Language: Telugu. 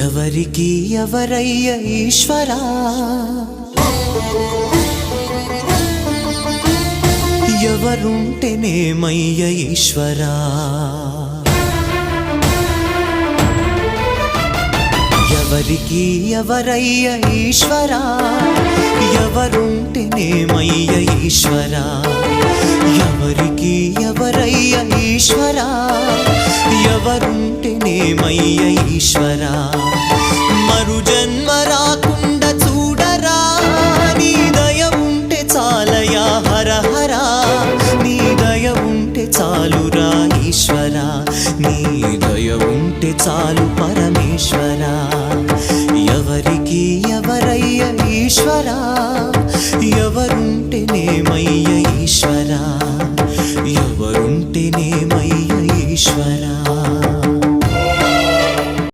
ఎవరికి ఎవరయ్య ఈశ్వరా, ఎవరుంటేనేమయ్య ఈశ్వరా, ఎవరికి ఎవరయ్య ఈశ్వరా, ఎవరుంటేనేమయ్య ఈశ్వరా, ఎవరికి ఎవరయ్య ఈశ్వరా, ఎవరుంటేనేమయ్య ఈశ్వరా. మరు జన్మ రాకుండా చూడరా, నీ దయ ఉంటే చాలయా హర హర, నీ దయ ఉంటే చాలురా ఈశ్వరా, నీ దయ ఉంటే చాలు పరమేశ్వరా. ఎవరికి ఎవరయ్య ఈశ్వరా, ఎవరుంటేనేమయ్య ఈశ్వరా, ఎవరుంటేనేమయ్య ఈశ్వరా.